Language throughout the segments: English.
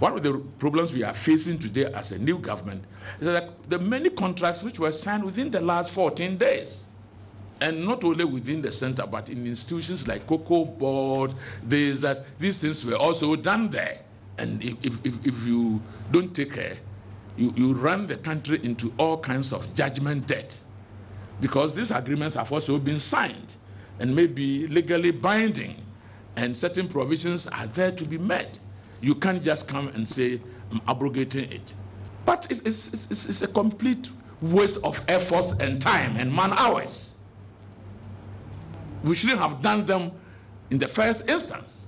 One of the problems we are facing today as a new government is that the many contracts which were signed within the last 14 days, and not only within the center, but in institutions like Cocoa Board, these things were also done there. And if you don't take care, you run the country into all kinds of judgment debt, because these agreements have also been signed and may be legally binding, and certain provisions are there to be met. You can't just come and say, I'm abrogating it. But it's a complete waste of efforts and time and man hours. We shouldn't have done them in the first instance.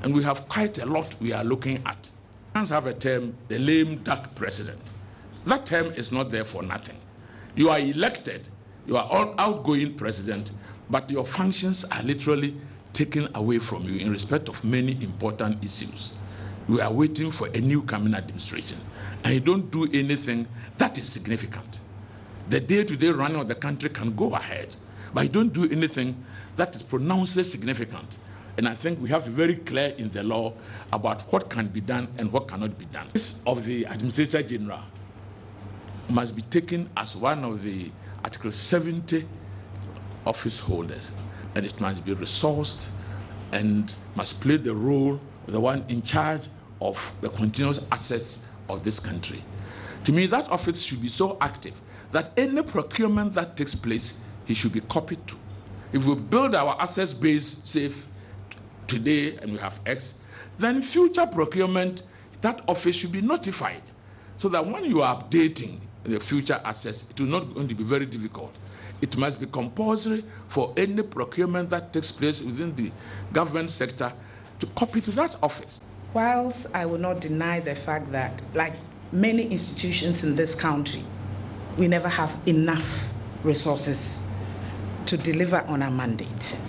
And we have quite a lot we are looking at. Kenyans have a term, the lame duck president. That term is not there for nothing. You are elected, you are an outgoing president, but your functions are literally taken away from you in respect of many important issues. We are waiting for a new coming administration, and you don't do anything that is significant. The day-to-day running of the country can go ahead, but you don't do anything that is pronouncedly significant. And I think we have to be very clear in the law about what can be done and what cannot be done. This of the Administrator General must be taken as one of the Article 70 office holders, and it must be resourced and must play the role of the one in charge of the continuous assets of this country. To me, that office should be so active that any procurement that takes place, he should be copied to. If we build our assets base safe today and we have X, then future procurement, that office should be notified, so that when you are updating the future assets, it will not going to be very difficult. It must be compulsory for any procurement that takes place within the government sector to copy to that office. Whilst I will not deny the fact that, like many institutions in this country, we never have enough resources to deliver on our mandate,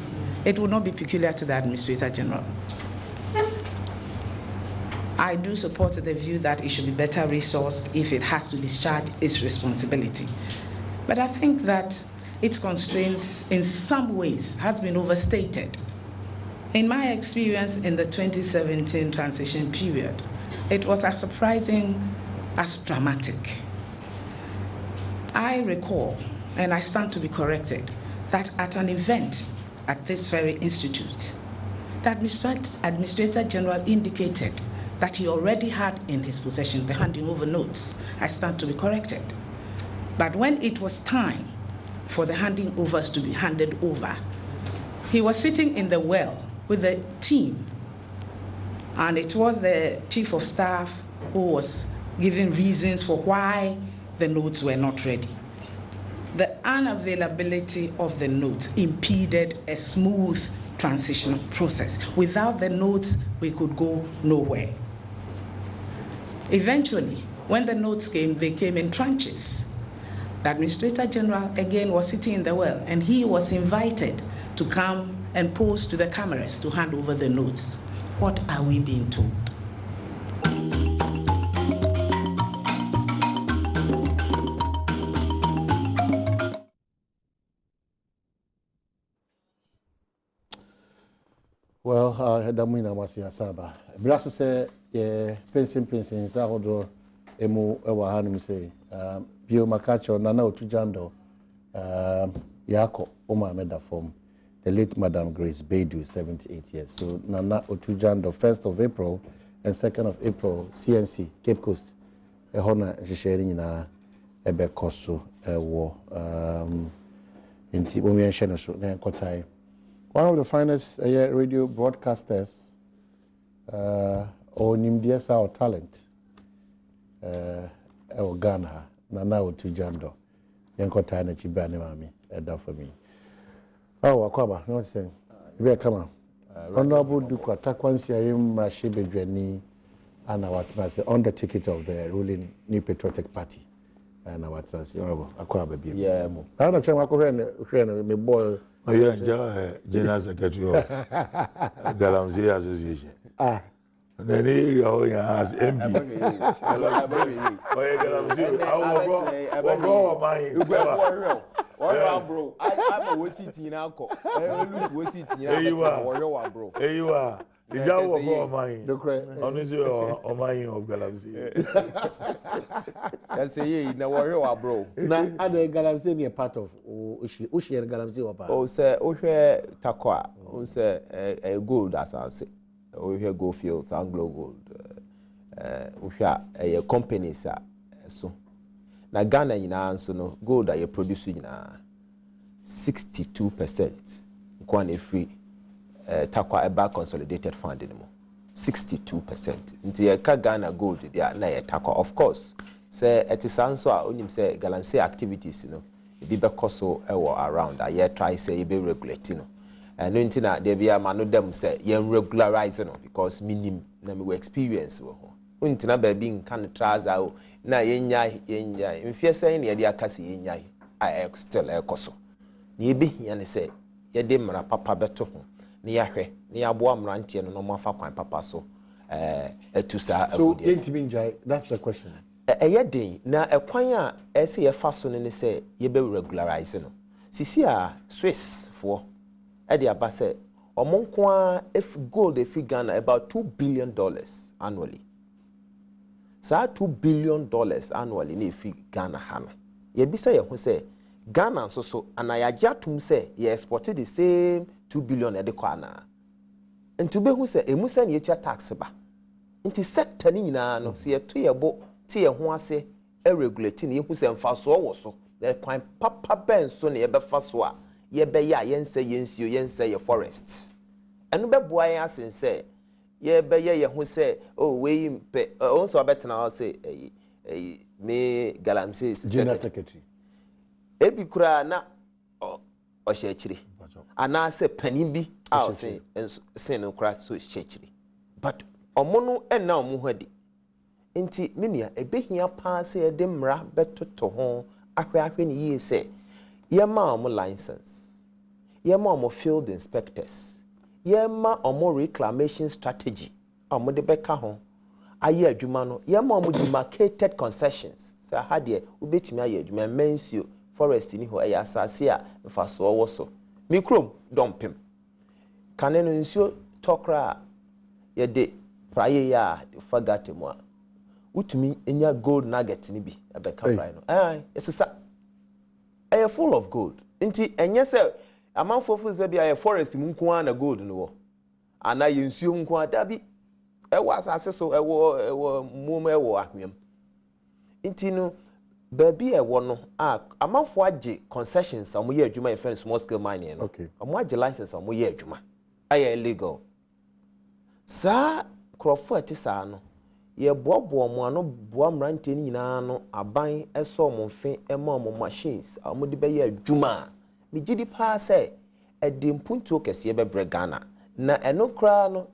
it will not be peculiar to the Administrator General. I do support the view that it should be better resourced if it has to discharge its responsibility. But I think that its constraints in some ways has been overstated. In my experience in the 2017 transition period, it was as surprising as dramatic. I recall, and I stand to be corrected, that at an event at this very institute, the Administrator General indicated that he already had in his possession the handing over notes. I stand to be corrected. But when it was time for the handing overs to be handed over, he was sitting in the well with the team, and it was the Chief of Staff who was giving reasons for why the notes were not ready. The unavailability of the notes impeded a smooth transitional process. Without the notes, we could go nowhere. Eventually, when the notes came, they came in tranches. The Administrator General again was sitting in the well, and he was invited to come and pose to the cameras to hand over the notes. What are we being told? Well, Adom Mpensenpensenmu. Brasso say, Mpensenpensenmu emu ewa hanum say, Bio Makacho Nana Otujando, Yako Oma Meda form, the late Madam Grace Baidu, 78 years. So Nana Otujando, 1st of April and 2nd of April, CNC, Cape Coast, Hona sharing in Ebe Koso, war, in Tibomi and Shenosho, Kotai. One of the finest radio broadcasters, or Nimdiesa or talent, or Ghana, Nana Otujando, Yankota and Chibani Mami, for me. Oh, Akwaba, no saying. You come on. Honorable Duke Takwansi Ayim Rashibe Dweni and our Trans on the ticket of the ruling New Patriotic Party. And our Trans, Honorable Akwaba. Yeah, I don't know, my boy. Oh, yeah, General Secretary of Galamsey Association. Ah. Then he has MD. The job of all mine. Honestly, or mine of Galamsey. I say, no worry, bro. Now, other Galamsey near part of Ushi and Galamsey or part. Oh, say, Uhe Takwa, say, a gold, as I say. Uhe Gold Fields, Anglo Gold. Uhe a company, sir. So, now Ghana, you know, so no gold that you produce, you know, 62%. Kwan free. Takwa eba consolidated fund anymore. 62%. Nti ye ka Ghana gold dia na ye takwa. Of course, say etisanso a onim say Galamsey activities no ebi be koso ewo around a ye try say e be regulate no. No nti na there be ma no dem say ye regularize no because minim na me experience wo ho. Nti na ba bi nkan trouser o na ye nya mfie say na ye dia kase ye nya a still e koso. Na ye be hia ne say ye de mra papa beto ho. Ni yahwe ni aboa mrantie no mo afa kwan papa so etusa so yentiminjai that's the question eyedin na ekwan a ese ye fa so ne se ye be regularize no sisi a Swiss for e de aba se omonko a if gold if Ghana about $2 billion annually sa $2 billion annually ni if Ghana ha no ye bi se ye ho se Ghana so anayagya tum se ye exported the same $2 billion edekwana. Nti be hu se emusa ne yetua tax ba. Nti sector ni nyina no se yeto yebo te ye ho ase regulate ne hu se mfaso wo so. Le kwan papa ben so ne yebe fa so a yebe ya yense yensuo yense ye forest. Enu be boa yen asense yebe ye hu se oh we mpe onso obetena say me Galamsey secretary. Ebi kura na o shechiri. Ana se panin bi a se no kura so shechiri. But omono enna omo hadi. Nti menua ebehia pa se e de mra betoto ho ahwe ne yie se yema omo license. Yema omo field inspectors. Yema omo reclamation strategy. Omo de beka ho. Aye adwuma no yema omo demarcated concessions. Se ha de ubetimi aye adwuma mensio forest ni ho ya asase a mfaso wo so mikrom dompem kane no nsuo tokra ye de praye ya fagate mo a utumi enya gold nugget ni bi abeka praye no esisa full of gold nti enye se amanfofo ze bia ye forest mu nko na gold no wo ana ye nsuo nko da bi ewo asase so ewo mum ewo ahwem nti no baby ewo no amanfo age concessions am ye adwuma e small scale mining no am age license am ye adwuma aye illegal sa krofo atisa no ye boabo mo ano boa mrante ni nyina no aban eso mo mfe ema mo machines am de be ye adwuma me gidi pa se edi mpuntu kese be bre Ghana na eno kra no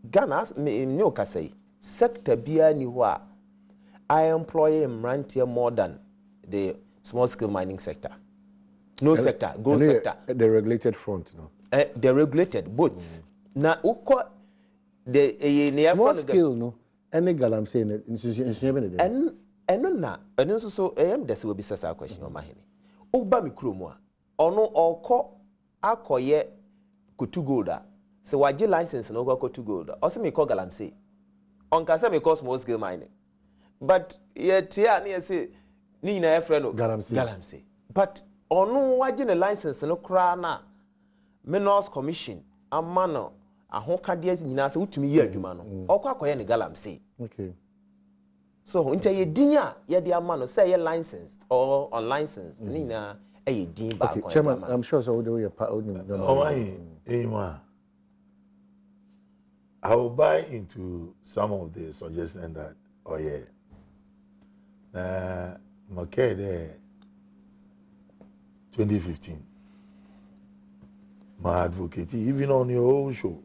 Ghana me okasai sector bia ni ho a I employ mrantie more than the small scale mining sector. No sector, gold sector. The regulated front, no. They're regulated both. Na uko the small scale, no. Any Galamsey in and so this will be a question on my head. Oba mi kromwa. Ono oko akoye kutu golda. So waji license no go kutu golda. Also me call Galamsey. On kasa me call small scale mining. But yet here near say ni na friend Galamsey. But onu waje ne license no kra na Minerals Commission amano ahokade nyina se utumi ye adwuma no okwa akoye ne Galamsey. Okay. So ntia ye din a ye de amano say ye licensed or unlicensed ni na ye din ba kwa. Chairman, I'm sure so do your part I will buy into some of the suggestions that Makede 2015 my advocate even on your own show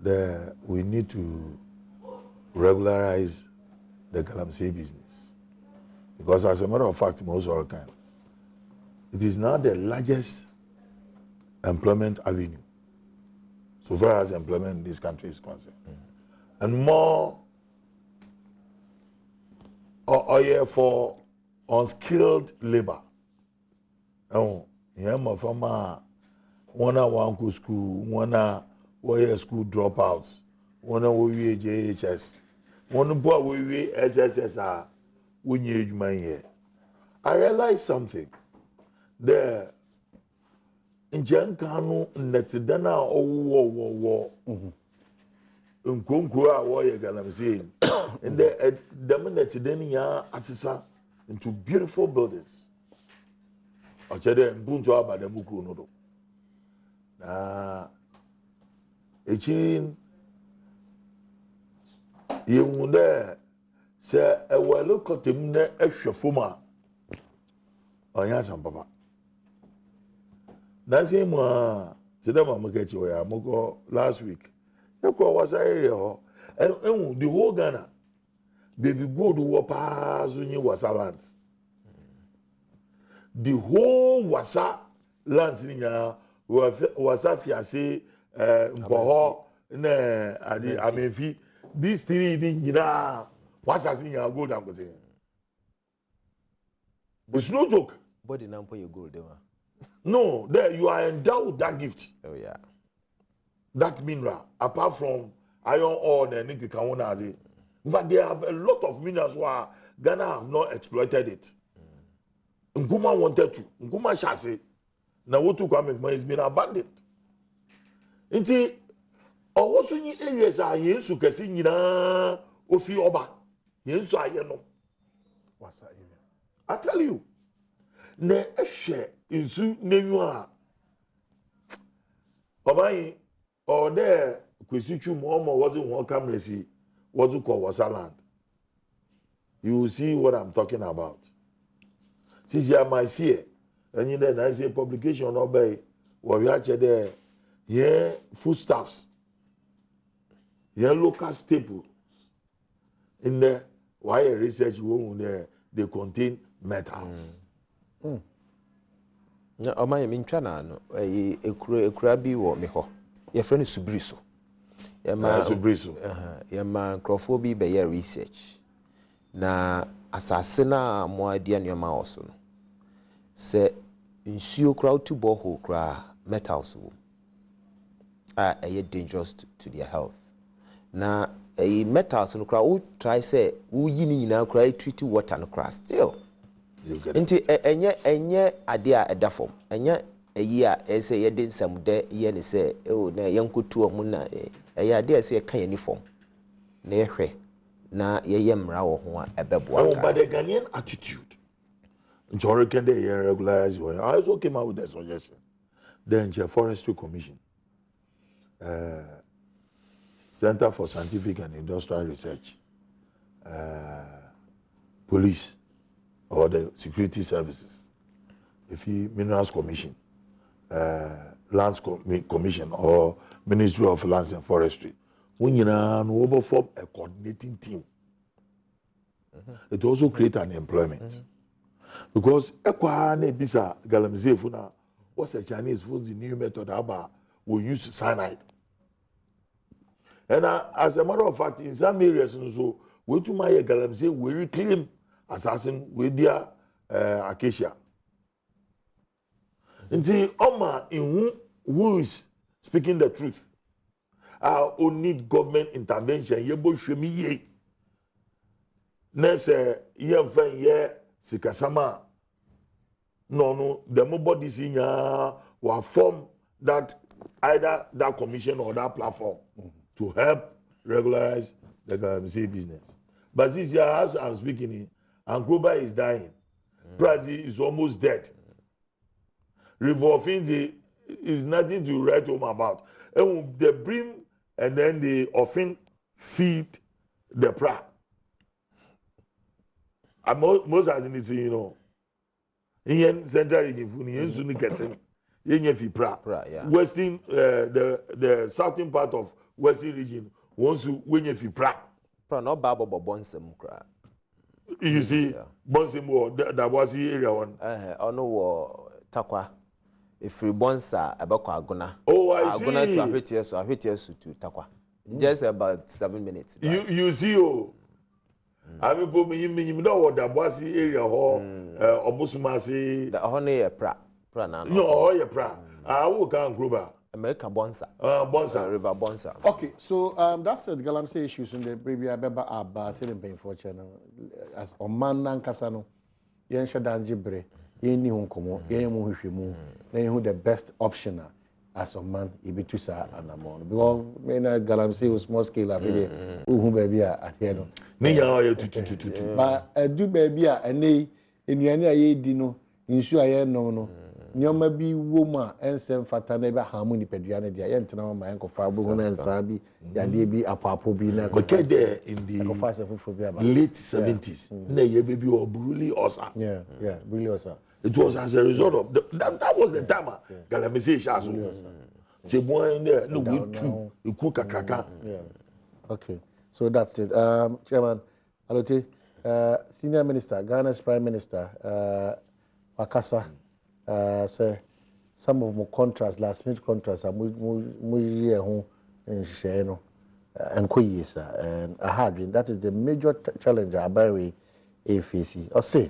that we need to regularize the Galamsey business because as a matter of fact most of the time it is now the largest employment avenue so far as employment in this country is concerned and more for unskilled labor. Oh, yeah, my farmer, one go school, one where school dropouts, one we JHS, one boy we SSSR, when you age my year. I realized something. There in Jankano, Netidana, war. Nkonkura warrior Galam saying, and the Netidania assessor into beautiful buildings. Ochede mbuntu abada muku no do. Na echirin yemunde se ewelo kotem na ehwefom a onya sampapa. Na se mu a tede mama kechi we amoko last week. Ekwa wasa area ho the whole Ghana baby gold wo pa so nyi wasa land. The whole wasa lands in wasa fiase mpoho na adi amefi these three in nyina wasa sin ya gold am say it's no joke. Body now put your gold there. No, there you are endowed with that gift. Oh yeah. That mineral apart from iron ore and nickel kawona adi. In fact, they have a lot of minerals where Ghana have not exploited it. Nkuma wanted to. Nkuma shase. Na wotu kwa mekma has been abandoned. Inti, owosu nyi areas a yensu kesi nyina ofi oba. Yensu ayeno. Wasa area. I tell you. Ne ehwe insu nenyu a. Obayi, or there kwesichu mo wasn't one camera what you call Wasaland. You will see what I'm talking about. Since you are my fear, and you then I say publication obey what we actually there, yeah, foodstuffs, yeah, local staples. In there, why a research woman there, they contain metals. Na o ma yemi ntwana no ekura bi wo me ho. Your friend is Subriso. Subriso. Yema nkrofo bi be research. Na asase na mo adia nyoma oso no. Se nsuo kra to borehole kra metals wo. Are dangerous to their health. Na metals no kra wo try say wo yi ni nyina kra treat water no kra still. Nti enye ade a edafom. Enye eyi a ese ye de nsamde ye ne se o na yankotu omu na eyi ade ese ye kan uniform na ye hwe na ye yemra wo ho a ebeboa ka. But the Ghanaian attitude Njori can they regularize you. I also came out with a suggestion. Then the Forestry Commission, Center for Scientific and Industrial Research, police or the security services, if you Minerals Commission, Lands Commission or Ministry of Lands and Forestry, when you know, form a coordinating team. It also create an employment. Because Ekwane Bisa Galamsey Funa was a Chinese food, the new method about we use cyanide. And as a matter of fact, in some areas, so we to my Galamsey, we reclaim assassin with their acacia. And see, Oma in who is speaking the truth. I only government intervention. Yebo shemi ye. Nese ye sikasama. No, the bodies in will form that either that commission or that platform to help regularize the GHANAIANS business. But this year, as I'm speaking, Angoba is dying. Brazil is almost dead. River is nothing to write home about. And they bring and then they often feed the pra. And most of the things, you know, in Central region, in Sunni Kesem, in pra. Western, the southern part of Western region, wants to win a pra. Pra no babo bonsem kra. You see, Bonsemo, that was the area one. No, Takwa. If we bonsa about Aguna. Oh, I see. Aguna to Ahetias to Takwa. Just about 7 minutes. You see, oh. I mean, put me in that was the area hall, Obusumasi. The honey a pra. No, a pra. I will come, Gruber. America Bonsa. Bonsa. River Bonsa. Okay, so that's the Galamsey issues in the baby Abeba about in paying for channel as Oman Nankasano, Yen Shadan Jibre, Yen Hunkomo, Yen Muhimu, then who the best option as Oman, Ibitusa and Amon. Because when Galamsey was small scale of it, who baby at here. But do baby and they in Yana Dino, insure no. Nyoma bi woma ensem fata na be harmony peduane dia ye ntena ma enko fa bu na ensa bi ya de bi apapo bi na ko there in the late 70s na ye baby or bruli osa bruli osa. It was as a result of that was the time Galamsey shaso se boy there no we two iku kakraka. Okay, so that's it. Chairman Alote, Senior Minister, Ghana's Prime Minister, Wakasa, say some of my contracts, last minute contracts, are and I had that is the major challenge Abawi AFC. Or say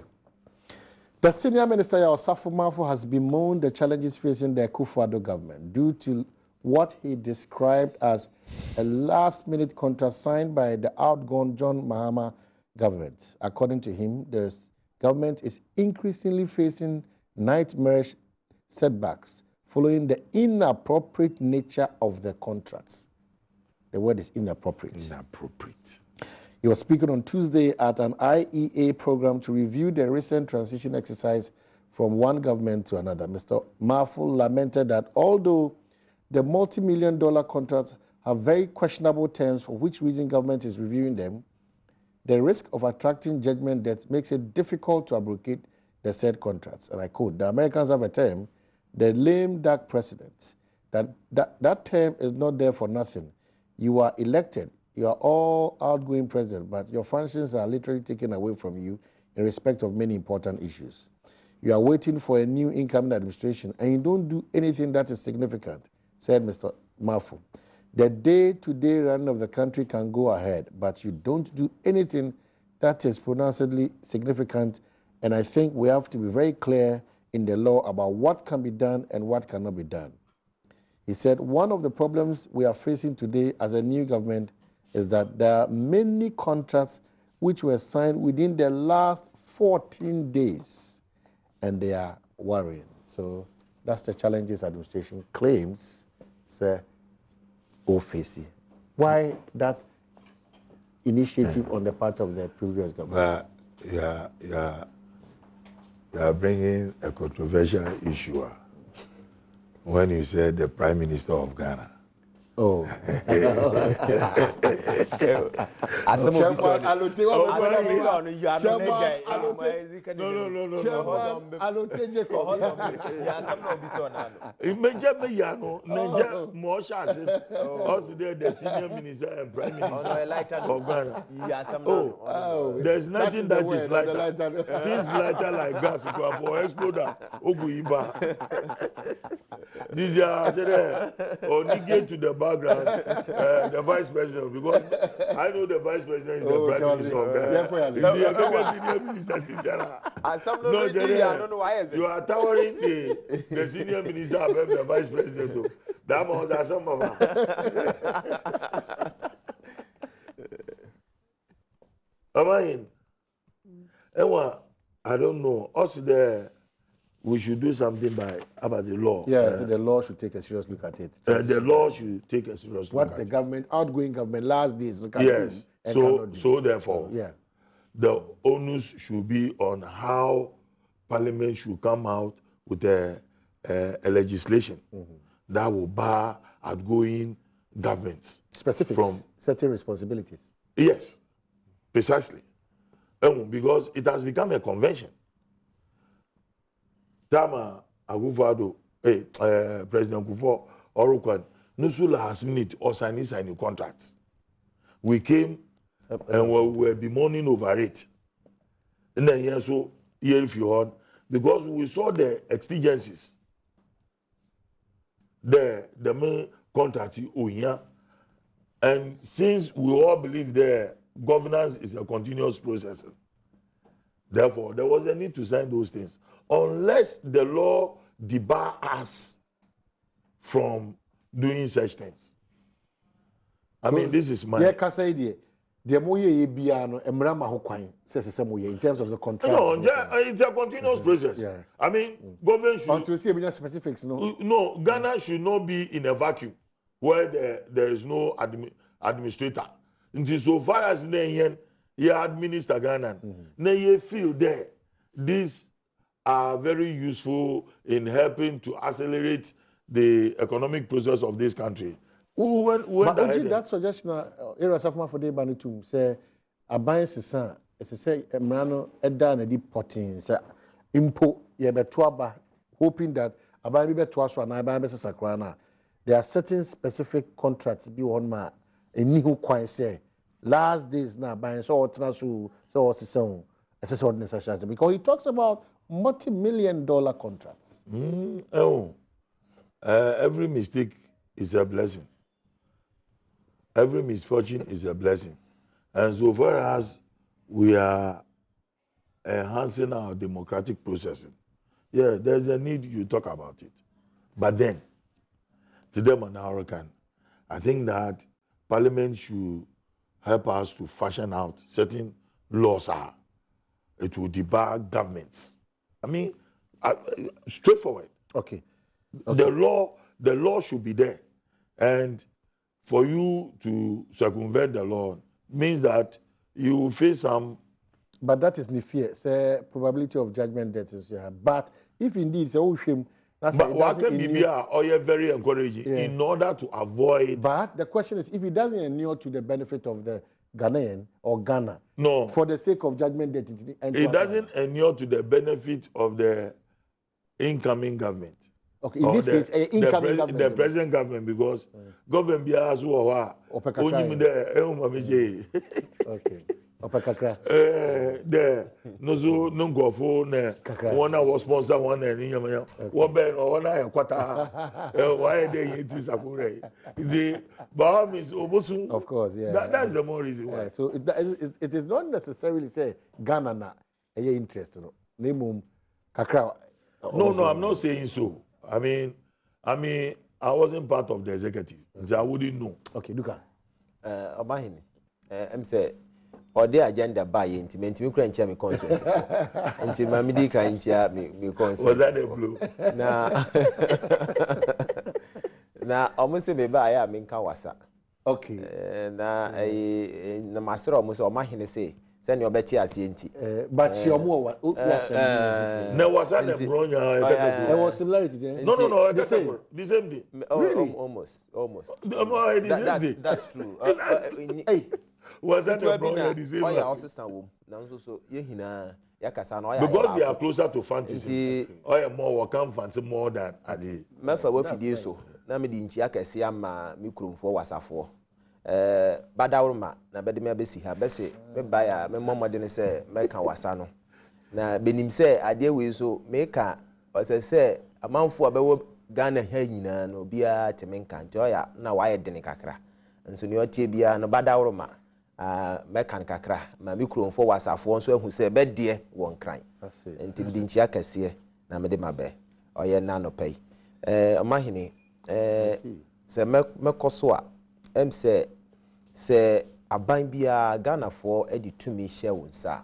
the Senior Minister Osafo Mafo has bemoaned the challenges facing the Akufo-Addo government due to what he described as a last-minute contract signed by the outgone John Mahama government. According to him, the government is increasingly facing nightmarish setbacks following the inappropriate nature of the contracts. The word is inappropriate. Inappropriate. He was speaking on Tuesday at an IEA program to review the recent transition exercise from one government to another. Mr. Mafo lamented that although the multi-million-dollar contracts have very questionable terms for which reason government is reviewing them, the risk of attracting judgment debts makes it difficult to abrogate the said contracts. And I quote, the Americans have a term, the lame duck precedent. That term is not there for nothing. You are elected. You are all outgoing president, but your functions are literally taken away from you in respect of many important issues. You are waiting for a new incoming administration, and you don't do anything that is significant, said Mr. Mafo. The day-to-day run of the country can go ahead, but you don't do anything that is pronouncedly significant, and I think we have to be very clear in the law about what can be done and what cannot be done. He said, one of the problems we are facing today as a new government is that there are many contracts which were signed within the last 14 days, and they are worrying. So that's the challenges administration claims, sir, OFAC. Why that initiative on the part of the previous government? You are bringing a controversial issue when you said the Prime Minister of Ghana. Oh. Imagine me, the senior minister and prime minister of Ghana. There's nothing that is lighter. Things lighter like gas or exploder. This is only get to the background, the vice president, because I know the vice president is the prime minister of Ghana. I don't know why. You are towering the senior minister above the vice president. That was some of I don't know. Also there. We should do something about the law. Yeah, so the law should take a serious look at it. The law should take a serious look at it. What the government, outgoing government, last days look at it. Yes. So therefore, the onus should be on how Parliament should come out with a legislation that will bar outgoing governments. Specifics from certain responsibilities. Yes, precisely. Because it has become a convention. Tama Akufo-Addo, President Akufo Orukwan, Nusu last minute or signing contracts. We came and we were bemoaning over it. And then if you heard, because we saw the exigencies, the main contract here, and since we all believe the governance is a continuous process, therefore there was a need to sign those things. Unless the law debar us from doing such things. I mean, this is my. Yeah, Kasa idea. The more ye biano, emrama hokwain says in terms of the contract. No, it's a continuous process. Yeah. I mean, government should. Until see specifics, no. No, Ghana should not be in a vacuum where there is no administrator. Until so far as you administer Ghana, you feel there. These are very useful in helping to accelerate the economic process of this country. But that suggestion, areas of my for the banitum say, a buying sisan, as I say, a man, a dan, a deep potting, say, impo, ye betuaba, hoping that a buying be twice or I buy Mrs. Sakrana. There are certain specific contracts be on my a new quite say, last days now buying so transfer, so season, as ordinance because he talks about multi-million-dollar contracts. Every mistake is a blessing. Every misfortune is a blessing. And so far as we are enhancing our democratic processing, yeah, there's a need you talk about it. But then, today, I think that Parliament should help us to fashion out certain laws. It will debar governments. I mean, straightforward. Okay. The law should be there. And for you to circumvent the law means that you will face some. But that is the fear. Say probability of judgment death is here. But if indeed it's a shame, that's but what can be very encouraging in order to avoid. But the question is, if it doesn't inure to the benefit of the Ghanaian or Ghana, no, for the sake of judgment death, it doesn't inure to the benefit of the incoming government. Okay, in this case, incoming government. The present government, because government be as well. Okay. The no go for one was sponsor one and one ben or one eye quarter. Why they it is the Baham is Obosu. Of course, yeah. That's the more reason why. Yeah, so it is not necessarily say Ghana na interest, no. Name kakra. No, I'm not saying so. I mean, I wasn't part of the executive, so I wouldn't know. Okay, Duka. Obahini, I'm say, or the agenda by intimate, me crunch me conscience. Until my medical incha me conscience. Was that a blue? Now, almost me by I mean Kawasa. Okay. Na master almost or mahine say. Send your Betty as but she more there was an there was similarities. No, the same day. Really? Almost. That's true. Was that the same day? Because they are closer to fantasy. I am more welcome fancy more than Adi. Mefa we fidie so. Na me di nchi akese ama me kromfo wasafo. Badawma na bede me abesi ha bese me baya me momode ne se me ka wasa no na benim se ade we so me ka se amanfo abewo Ghana ha nyina no bia teme nka joya na waye de ne kakra nso ne otie bia no badawma me kan kakra ma me kromfo wasafo nso ahu se bedie won kran ntim di nchi akese na me de mabe oye na no pay omahini se me koso a se aban bia Ghana for edi tumi hye wonsa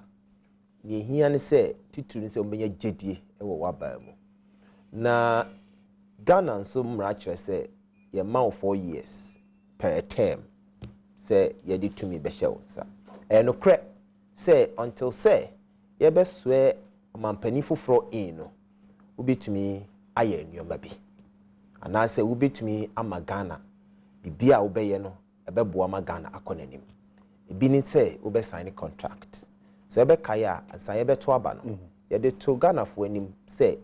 ne hia ne se tituru ne se omenya jedie ewo waba mu na Ghana nso mra kire se ye ma 4 years per term se ye di tumi be hye wonsa no kre se until se ye be swe mampani foforo in no ubetumi aye nneoma bi ana se ubetumi ama Ghana bibia obeye no ebeboa ma Ghana akonanim ebi ni say obe sign contract so ebe kaya asan ebe to aba no ye de to Ghana fo anim say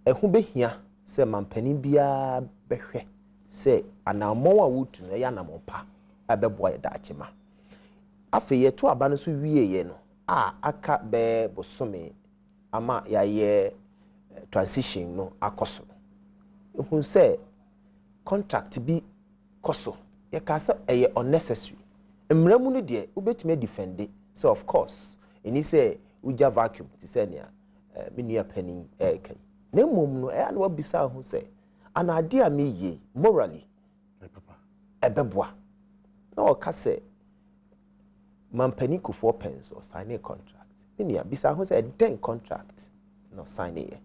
ehu behia say mampani bia behwe say anamon a wutu no ya namompa ebeboa ye da achema afi ye to aba no so wie ye no aka be bosome ama ya ye transition no akoso ehu say contract bi koso ye ka say e unnecessary emramu no de ubetime defend so of course eni say uja vacuum ti say nia me nua pani kan na mom no e na wabisa ho say an idea me ye morally ebeboa na o ka say mampani ku 4 pence or sign a contract me bisa ho say den contract no sign ye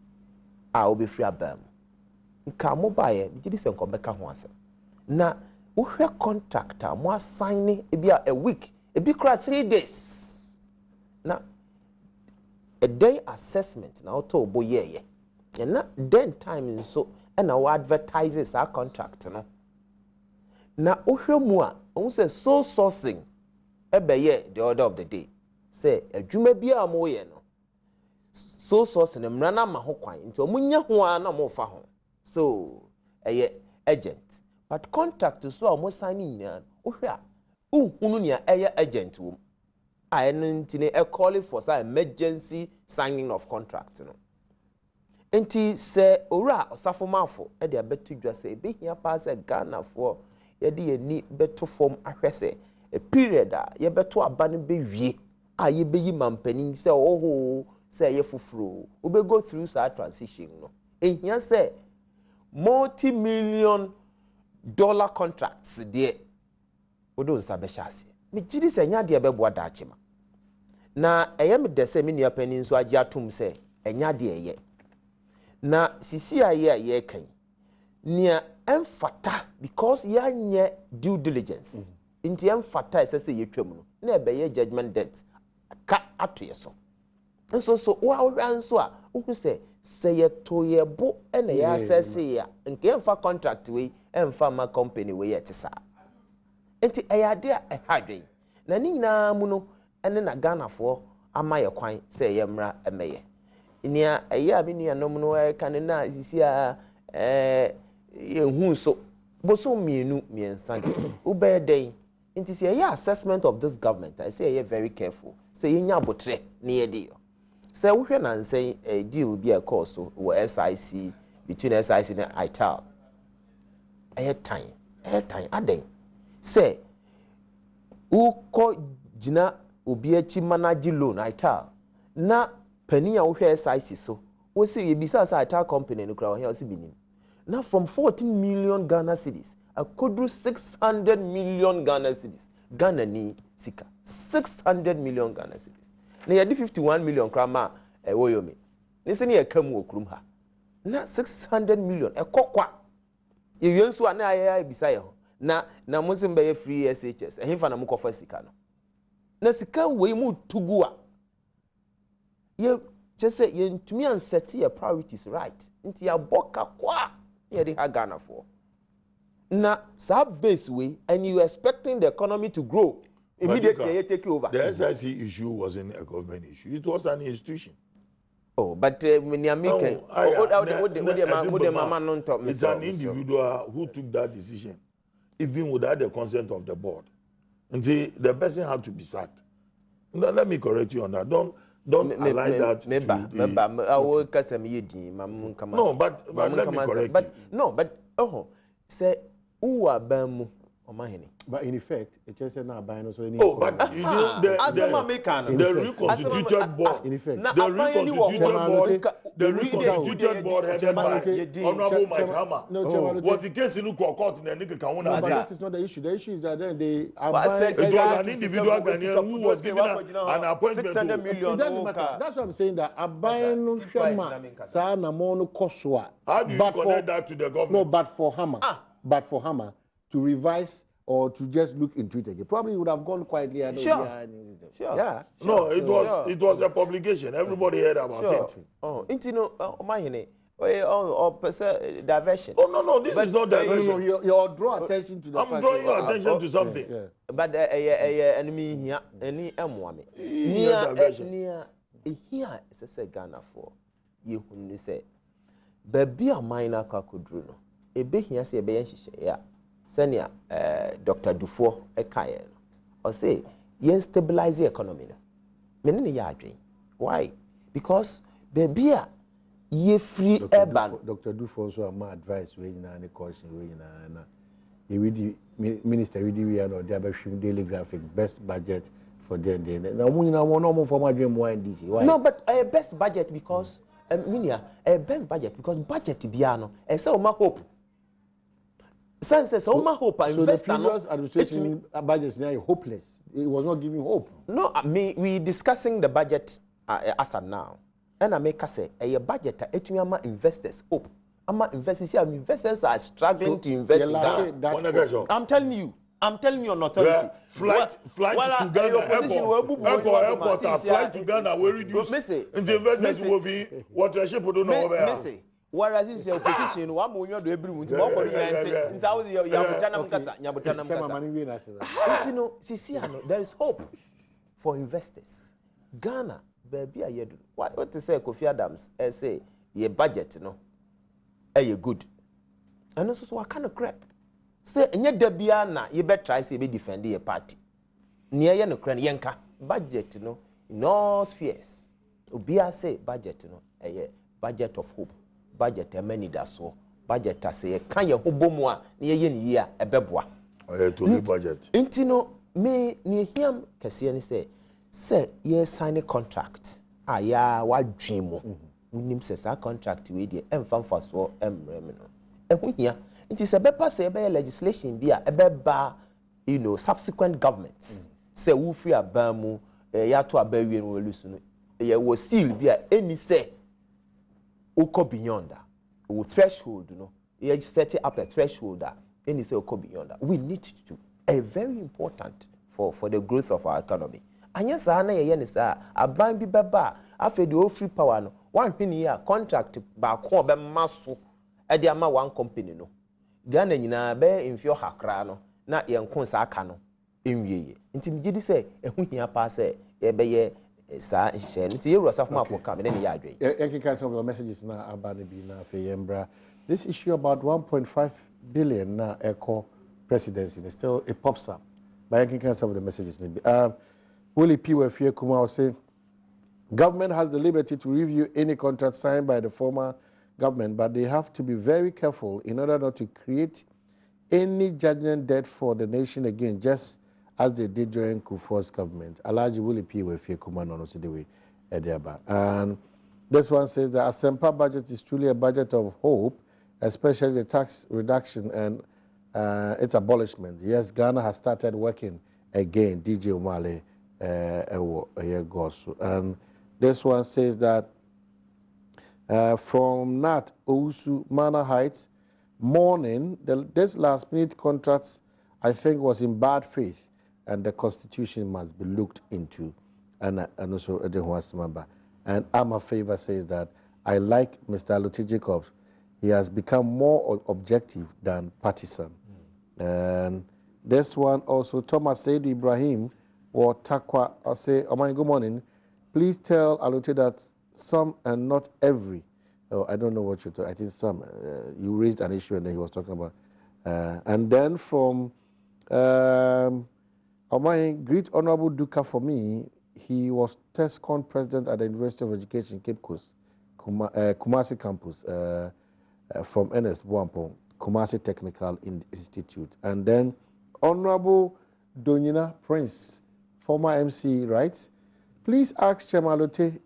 a obi free abam nka mo bae gidi se nko beka ho asem na wo hwe contractor mo assign e bia a week e bi kra 3 days na a day assessment na auto obo ye na then time so na wo advertises our contract no na wo hwe mu a wo say so sourcing ebe ye the order of the day say adwuma bia mo ye no so sourcing mra na ma ho kwan nti omunya ho a na mo fa ho so agent but contract so a mo signing nya wo hwe a uhunu nia agent wo a eno ntine e call for say emergency signing of contract no enti se owura osafo mafo e de abetu dwa se be hia pa se Ghana for ye de ani beto form ahwese a period a ye beto aba ne be wie a ye be yi mampanin se oho se ye fufuro we be go through that transition no ehia se multi-million dollar contracts de odo nsa be hyase me gidi se nya de be boa da achema na eye me de se me nua panin so agi atum se enya de eye na sisi aye kan nia emfata because ya nye due diligence inti emfata ese yetwam no na ebe ye judgment debt ka atoye so so wa owran so a hu se ye to ye bo na ya assess ya nke emfa contract we emfa ma company we yetisa inti ayade a hadwen na ni nyina mu no ene na Ghana for ama ye kwan se ye mra emeye nia aya bi nua nom no kan na sisi a hu so boso mienu miensa ube den inti say assessment of this government I say very careful say nya botre na ye de say wo hwe na nsen deal bi a course so SIC between SIC and ITAL time aden say wo ko gina obi achi manage loan ITAL na pani a wo hwe SIC so wo say ye bisa sa ITAL company no kra wo hia wo si binim now from 14 million Ghana cedis I could do 600 million Ghana cedis Ghana ni sika 600 million Ghana cedis na ye 51 million krama woyomi ni se ne ye kam okrum ha na 600 million kokwa ye wiensu ana aye bisa ye ho na musim be free SHS ehimfa na mukofa sika no na sika we mu tugu a ye chese ye ntumi anseti your priorities right nti ya boka kwa ye di ha Ghana for na sub base way and you expecting the economy to grow immediately you take over. The SIC issue wasn't a government issue, it was an institution. Oh, but when you make it's an individual who took that decision, even without the consent of the board. And see, the person had to be sacked. Now, let me correct you on that. Don't align that to No, but let me correct you. No, but say but in effect, it just said not buying. But you know the reconstituted board. In effect, the reconstituted board headed by Honorable MAHAMA. Was the case in court in the Kauna? But that is not the issue. The issue is that then they it was an individual Ghanaian who was given an appointment. 600 million. It doesn't matter. That's what I'm saying. That Abayano Shama Sa Namono Koswa. How do you connect that to the government? No, but for Hammer to revise or to just look into it again. Probably would have gone quietly. Sure. Yeah. No, it was a publication. Everybody heard about it. Oh, diversion. Oh no, this is not diversion. You draw attention to the I'm drawing your attention to something. Yeah. But enemy here, any amwame. Near here is a Ghana for you who say, baby a minor kakudruno. A big here say, yeah. Senior Dr. Dufour Ekaye or say yen stabilize the economy. Many yarding. Why? Because baby ye free urban. Dr. Dufour also my advice when you any caution when you read minister read we are the other daily graphic best budget for them. Now we now one for my dream why DC. Why? No, but best budget because a best budget because budget biano and so my hope. Sense says, "Oh my hope, so the previous administration budget is now hopeless. It was not giving hope." No, we discussing the budget as of now, and I make us say a budget ama investors hope. Investors are struggling to invest in Ghana. I'm telling you on authority. Flight to Ghana airport. Flight to Ghana will reduce. The investors will be what the ship don't know over. Whereas this opposition, one more do every month. There is hope for investors. Ghana, baby, I hear what to say. Kofi Adams, say your budget, you good. And also, so I kind of crap. Say, and yet, Debiana, you better try to defend your party. Near Yan Ukrainianka budget, in all spheres. Ubia say budget, a budget of hope. Budget many that's all. Budget say can you hobomwa near year a bebwa. To budget. Intino me near him Cassian say ye sign a contract. Ah ya what dream we nim says our contract with the for so remino. And here it is a bepa say by legislation be a beba subsequent governments. Say who free a bamu ya to a baby and will listen. Ye was seal be any say. Oko beyond that, threshold, you set up a threshold that any say oko beyond that. We need to do a very important for the growth of our economy. And yes, I know a band be baba after the free power no 1 year contract by Kobe Masso at the ama one company no. Ghana nyina be infio hakra no na yenkonsa aka no enwie. Ntimgidi say ehun hia pa say ye be ye sa share nti ye rosa for come then ya adwen. Can some of your messages na abani bi na feyembra. This issue about 1.5 billion na eco presidency is still it pops up. But I can some of the messages. Willie P. Wefie Kuma will say, government has the liberty to review any contract signed by the former government, but they have to be very careful in order not to create any judgment debt for the nation again, just as they did during Kufuor's government. Alaji Willie P. Wefie Kuma no the way Ediaba. And this one says the Asempa budget is truly a budget of hope, especially the tax reduction and its abolishment. Yes, Ghana has started working again. DJ Umale. And this one says that from Nat Ousu Manor Heights, morning, this last minute contract I think was in bad faith and the constitution must be looked into. And also and Ama Favor says that I like Mr. Allote Jacobs. He has become more objective than partisan. And this one also, Thomas Said Ibrahim or Takwa, I'll say, oh my good morning. Please tell Allote that some and not every, I don't know what you're talking, I think some, you raised an issue and then he was talking about. And then from, my great honorable Duka for me, he was TESCON president at the University of Education, Cape Coast, Kumasi campus, from Ernest Bwampong, Kumasi Technical Institute. And then Honorable Donina Prince, former MC, writes, please ask Chairman Allote,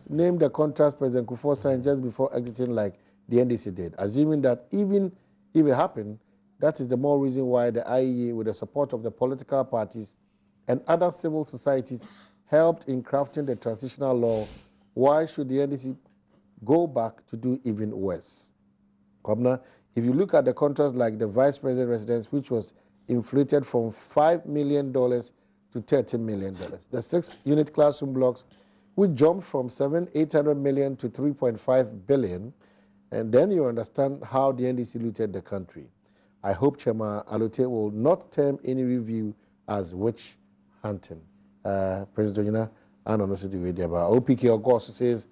name the contract President Kufuor signed just before exiting like the NDC did, assuming that even if it happened, that is the more reason why the IEA, with the support of the political parties and other civil societies, helped in crafting the transitional law. Why should the NDC go back to do even worse? Governor, if you look at the contracts like the Vice President residence, which was inflated from $5 million to $30 million. The 6-unit classroom blocks, which jumped from $800 million to $3.5 billion. And then you understand how the NDC looted the country. I hope Chairman Allote will not term any review as witch hunting. Prince Donina, and also the video about OPK August says,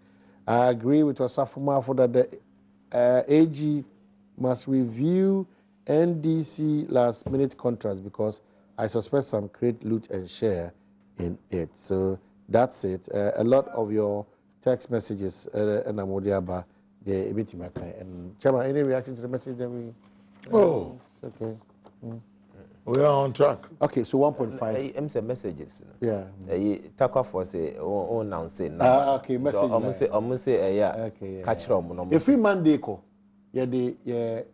I agree with Osafuma for that the AG must review NDC last-minute contracts because I suspect some create loot and share in it. So that's it. A lot of your text messages and Amodiaba, the Ebitimaka. And Chairman, any reaction to the message that we? Oh, okay. We are on track. Okay, so 1.5. I'm messages. Yeah. Takwa for say oh now say. Okay, message. I'm say yeah. Okay. Catch them. A free Monday ko. Yeah, the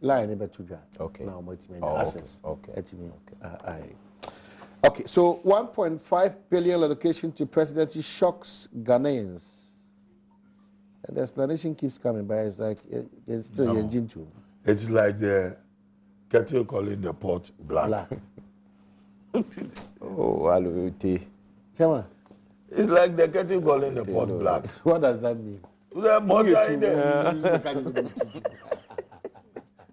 line be to Okay. now multi access. Okay. Okay, so 1.5 billion allocation to presidency shocks Ghanaians. And the explanation keeps coming, but it's like it's still engine too. It's like the kettle calling the pot black. Oh, hello, Come on. It's like the kettle calling the pot black. What does that mean? The butter in there.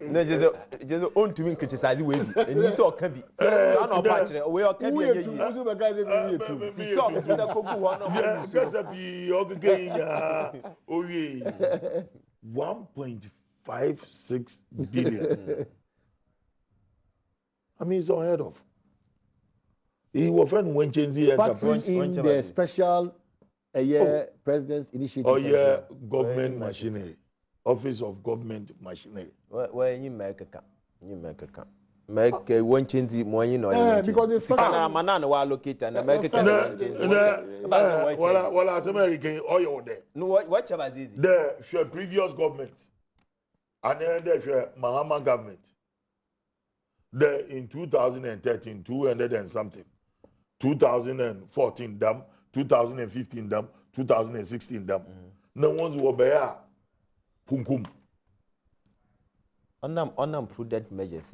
No, just own to criticize way. And you saw Kabi. Son of Patcher, we are Kabi. Oh, yeah. 1.56 billion. I mean, it's unheard of. He was friend when changing in the special president's initiative. Oh, yeah, government machinery. Office of Government Machinery. Where you make a camp? You make a camp. Make a one change more, you know. Because the Manana will allocate and American. Well, as American, oil there. No, whatever is easy. The previous government, and then the Mahama government. There in 2013, 200 and something. 2014 dam, 2015 dam, 2016 dam. No one's were there. Punkum. On prudent measures.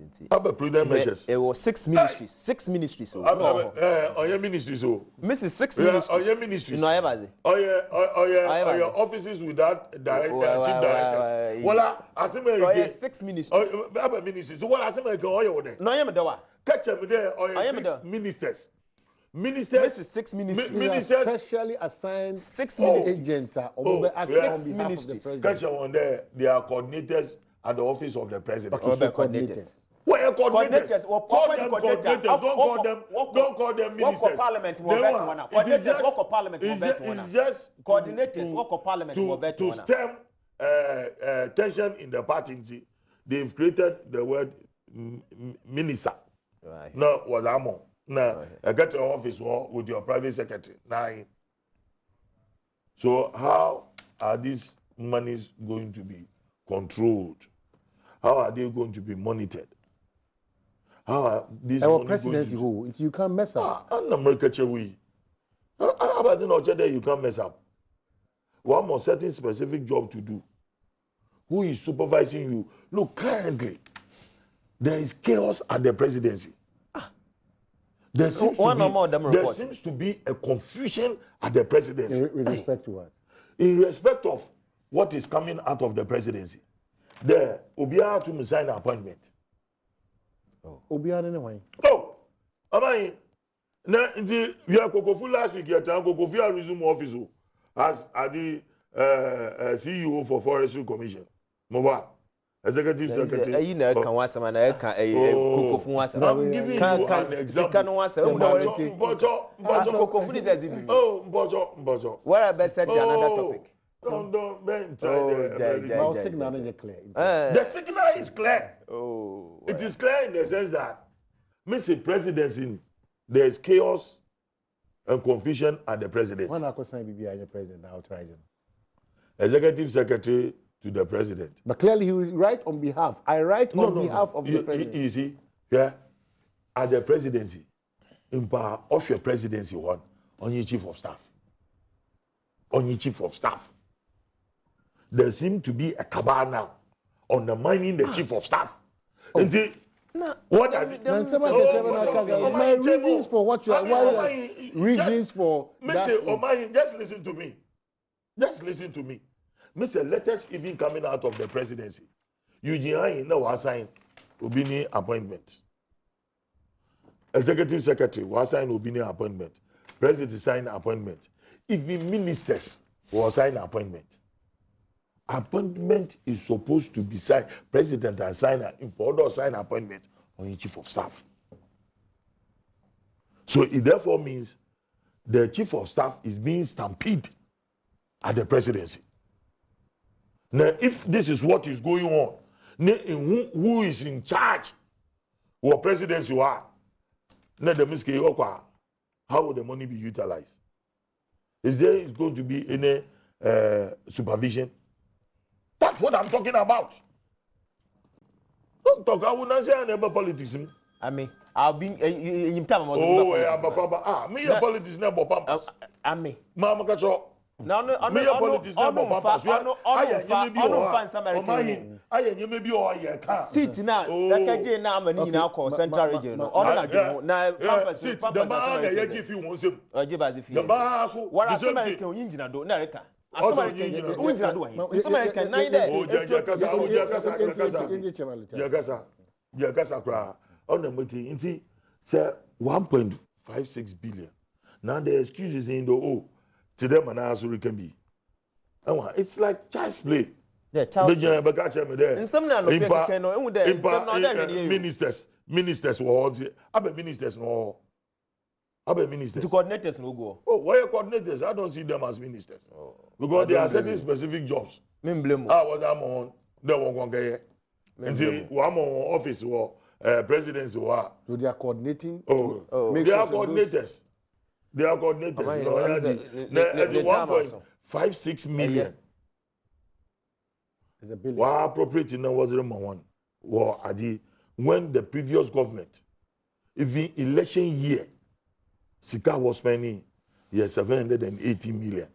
Prudent measures. It was 6 ministries. 6 ministries. On your ministries. Mrs. 6 ministries. On your ministries. No, I have your offices without chief directors. Well, as American 6 ministries. Ministries. So what as American oil there? No, I am the Catch them there. Or 6 ministers. Ministers. Mrs. 6 ministries. Ministers specially assigned 6 ministries. Agents. 6 ministries. Catch them on there. They are coordinators at the office of the president. Okay, so coordinators. Well, coordinators. Don't call them ministers. Work parliament will vet one. Coordinators work parliament will vet one. It's just coordinators work parliament will vet one. To stem tension in the party, they've created the word minister. Right. No, was Amon. Now, I get to office with your private secretary. Now, so how are these monies going to be controlled? How are they going to be monitored? How are these presidency who you can't mess up? And America chewi. How about in Ochede you can't mess up? One more certain specific job to do. Who is supervising you? Look, currently there is chaos at the presidency. There seems to be a confusion at the presidency. In respect to what? In respect of what is coming out of the presidency. There, Obiara to sign an appointment. Obiara anyway. No, am now we are Kokofu last week. Kokofu resume office as the CEO for Forestry Commission. Moba, Executive Secretary. I'm giving you an example. What I best said another topic. Don't bend. The signal is clear. The signal is clear. Oh, it is clear in the sense that, Mr. Presidency, there is chaos and confusion at the presidency. When I could sign BBI president authorizing. Executive Secretary to the president. But clearly he will write on behalf. I write on behalf of the president. You see, yeah, at the presidency, in power of your presidency one, on your chief of staff. On your chief of staff. There seems to be a cabal now undermining the chief of staff. And see, what does it mean? My reasons for what you are, reasons for Mr. Omayi, just listen to me. Just listen to me. Mr. Letters even coming out of the presidency. Eugene was signed Obini appointment. Executive Secretary was signed Obini appointment. President signed appointment. Even ministers was signed appointment. Appointment is supposed to be signed. President has signed an important sign appointment on your chief of staff. So it therefore means the chief of staff is being stampeded at the presidency. Now, if this is what is going on, who is in charge? What presidency you are? How will the money be utilized? Is there going to be any supervision? That's what I'm talking about. Don't talk. I will not say I never politics. I mean, I'll be in time. Oh, me a politics never pampas. I mean, Mama Kacho. No, Me a politics never pampas. I am you may be all your car. Sit now. That now many now call Central Region. Now, sit. The man I give you once. The bar. What are some engine do? Nerica. American 9 days. Oh, Yakasa cry. On the making, see, say 1.56 billion. Now the excuses in the to them and also can be. It's like child's play. Yeah, child's play. In some ministers were ministers no. Ministers. To coordinators no go. Oh, why are coordinators? I don't see them as ministers. Because they are certain specific jobs. Was I'm on. They won't go. And see, one more office or presidency. So they are coordinating. They are coordinators. They are coordinators. 1.56 million. Is a billion. Why appropriating now was one? When the previous government, if the election year, Sika was spending 780 million.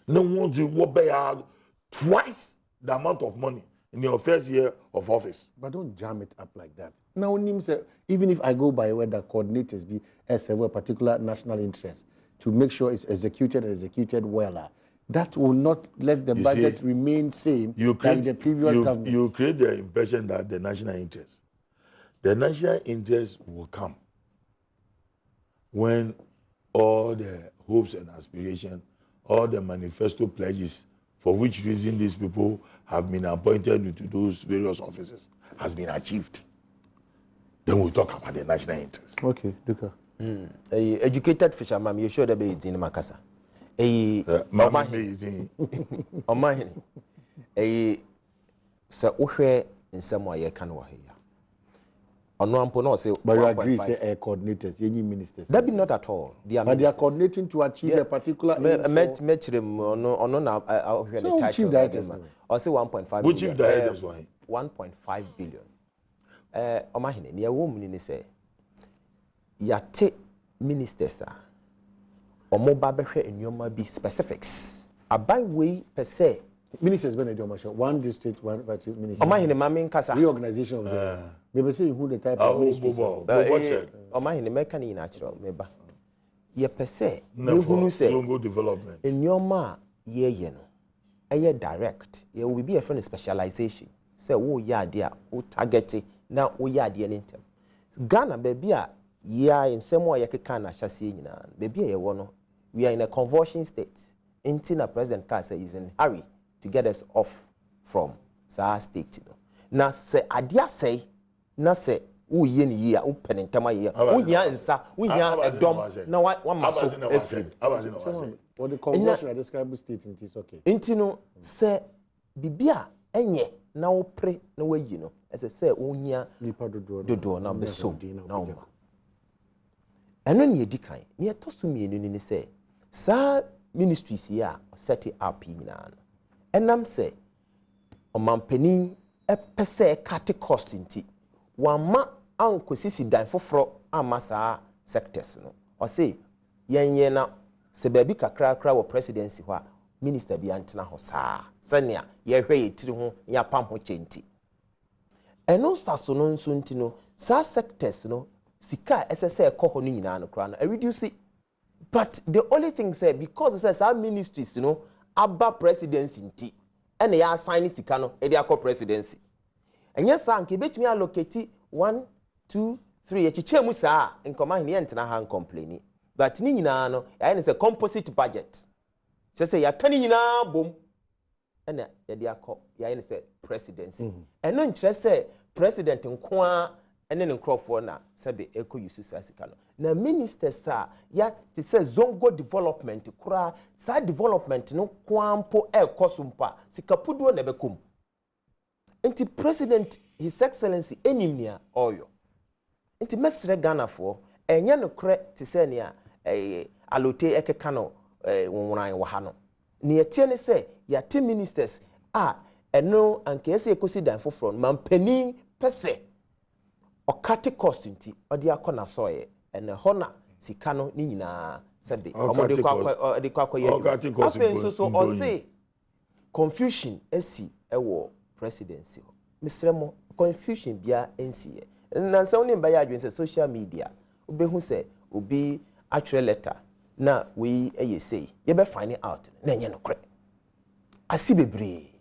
No one to what pay out twice the amount of money in your first year of office. But don't jam it up like that. Now, even if I go by where the coordinators be as a particular national interest to make sure it's executed well, that will not let the budget remain same like the previous government. You create the impression that the national interest will come when all the hopes and aspirations, all the manifesto pledges for which reason these people have been appointed into those various offices has been achieved. Then we'll talk about the national interest. Okay, Duka. A educated fisherman, you sure the be in Makasa. Sir Uhe in some way can work here. On one point, say, but you agree, say coordinators, any ministers. That be not at all. But they are coordinating to achieve a particular. Match them on the chief directors. Or say 1.5. Which chief directors why? 1.5 billion. Omahine, near woman in say, Yate ministers are or more babeshe in your be specifics. A by way per se. Ministers one district, one party minister. Omahine Mamin Casa. Reorganization of them. Maybe say who the type of ministers. Omahine Mekani natural, maybe. Ye per se, who say, development. In your ma, ye no. A direct, ye will be a friend of specialization. Say, oh, yeah, dear, oh, target now, oh, yeah, dear, in term. Ghana, baby, in some way, you can chassis, baby, we are in a convulsion state. Until the President Kasa is in a hurry to get us off from Sa state. Now, say, Adia say, na say, who yen year, who penintama year, who yansa, who yan a dom, now one must or the conversion I describe the state, it is okay. Intino say, Bibia, enye, now pray, no way, you know, as I say, unya, the door, now be so, now. And when you decline, near Tosumi, and say, Sir, ministries here set it up in and I'm say o man penin e pese cut cost inti one ma anko sisi dan foforo amasa sectors no or say yen na se baby kakra wo presidency ho minister bi antena ho saa senia ye hwe yetiri ho ya pam ho chenti eno saso no nso nti no sa sectors no sika sse ko no nyina no kra no reduce. But the only thing said, because it says our ministries, you know, abba presidency, and they are signing Sikano, and they are called presidency. And yes, I can bet me allocate 1, 2, 3, Chichemusa, and command the entire complaining. But Nina, no, and it's a composite budget. Just say, you're turning now, boom. And they are called, yeah, and it's a presidency. And no interest say, president in Kwa. And then in Crawford now, Sabe Eco uses Sasikano. Now, ministers, sir, ya to say zongo development, kura, sa development, no quampo air cosumpa, Sikapudo nebekum. And the president, His Excellency, Enimnia, Oyo. And the Mestre Ghana for, and yan cre Tisenia, a alote ekekano, wahano. Near Tiene say, ya 2 ministers, and no, and Kese Cosi dan for front, man penny per se. okate cost nti odi akona soye ene hona sika no ni nyina sebe omode kwa akoye afenso so o say confusion esi ewo presidency misremo confusion bia ensiye na nsa woni mba ya adwen se social media obehu se obi actual letter na we eye say ye be find out na enye no kre asi bebre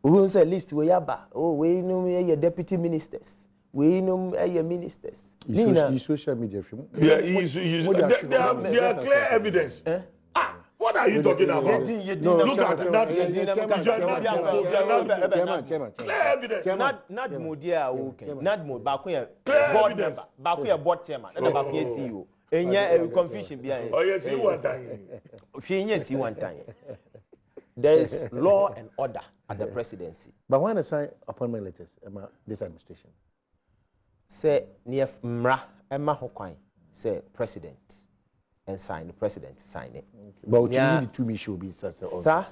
we say list we yaba we no ye deputy ministers we no ye ministers you social media film there are clear evidence what are you talking about? Look at that. Clear evidence. Not Modia, okay. Not Mod, Bakuya, board member, Bakuya board chairman, and Bakuya CEO. And yeah, confusion behind. Oh, yes, you one time. Yes, you one time. There is law and order at the presidency. But when I sign appointment letters, this administration say near Mra, Emma Hokwain, say president. And sign the president sign it. Okay. But you need to me show be sir. Sir,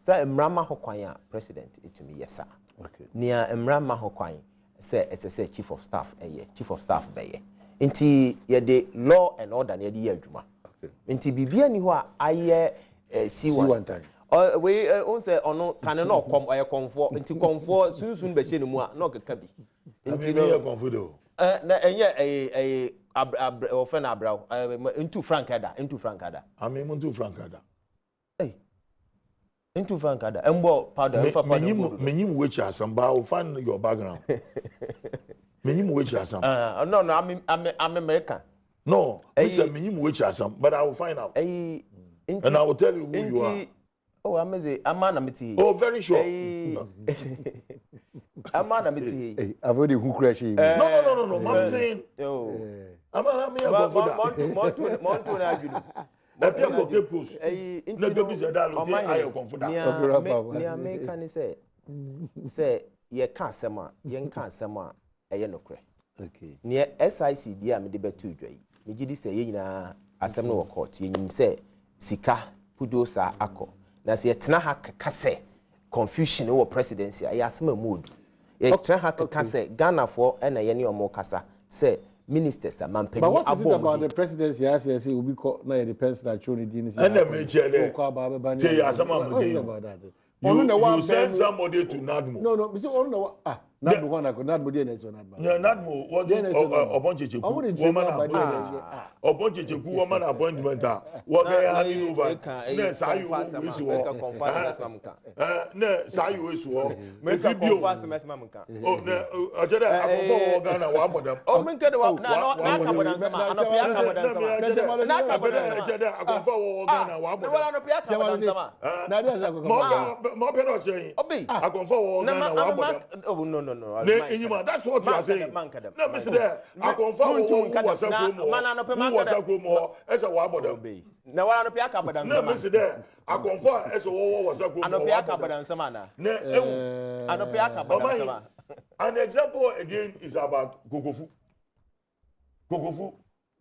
Mrama Hokwanya president it to me yes sir. Okay. Near Mrama Hokwanya say chief of staff chief of staff beye. Inti ye de law and order near the year juma. Okay. Inti bibia ni ho aye see one time. We on say ono can no come aye comfort inti comfort soon be no mu a no keka bi. Inti no comfort do. Na enye offend Abrao into Frankada. I mean into Frankada. Hey. Into Frankada. Embo powder for powder. Menim which are some but find your background. Menim which are some. No, I'm American. No, listen, menim which are some, but I will find out. And I will tell you who you are. Oh, I'm a miti. Oh, very sure. I'm a miti. I've already who crashing. No. I'm saying. Oh. I'm a Montu na adwunu. That you go close. No go be said that I am comfortable. Me American say ye ka asem a ye nka asem a eye nokre. Okay. Ne SIC dia me de betu dwai. Me gidi say ye nyina asem no court ye nyim say sika pudosa akọ. Na say tena ha kaka say confusion over presidency ay asem amodu. Ye tena ha kaka say Ghana for na ye ne omo kasa say ministers are man. But what is it about the presidency? I say will be called now. It depends that you need. And the major say about that. You send somebody to Nadmo. No. We say no. Nadmo one. Nadmo dey next one. Nadmo was Obonchecheku woman appointment. What they are handing over. Ne sayu wesu. Ne sayu wesu. Make a confess mesmamka. Oh ne ajeda akonfo Ghana wa bodam. Oh menke de wa na kabodan sama. Anopia kabodan sama. Na kabodan ajeda akonfo Ghana wa bodam. Wala anopia kabodan sama. Na dey say mo be no change. Obi. Akonfo Ghana wa bodam. Oh no. That's what you are saying. No, Mr. There, I confirm who was a Kumo, as a Wabodam. No, I don't pick up with them. No, Mr. There, I confirm as a war was a Kumo. I don't pick up with them, Samana. I don't pick up with them. An example again is about Gogofu. Gogofu,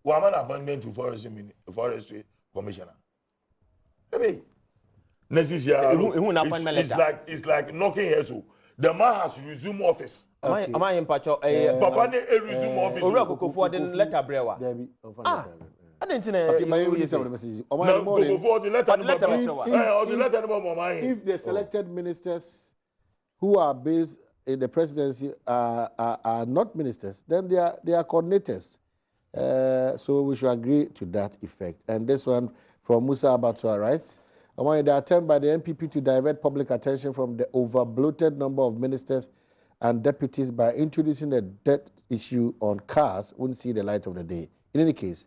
woman abandoned to forestry commissioner. Maybe. It's like knocking heads. The man has resumed office. Am I in Pacho? Papa ne resume office. Ora Kokofo den letter brewa. I didn't know. If the selected ministers who are based in the presidency are not ministers, then they are coordinators. So we should agree to that effect. And this one from Musa Abatua writes, the attempt by the NPP to divert public attention from the over-bloated number of ministers and deputies by introducing the debt issue on cars wouldn't see the light of the day. In any case,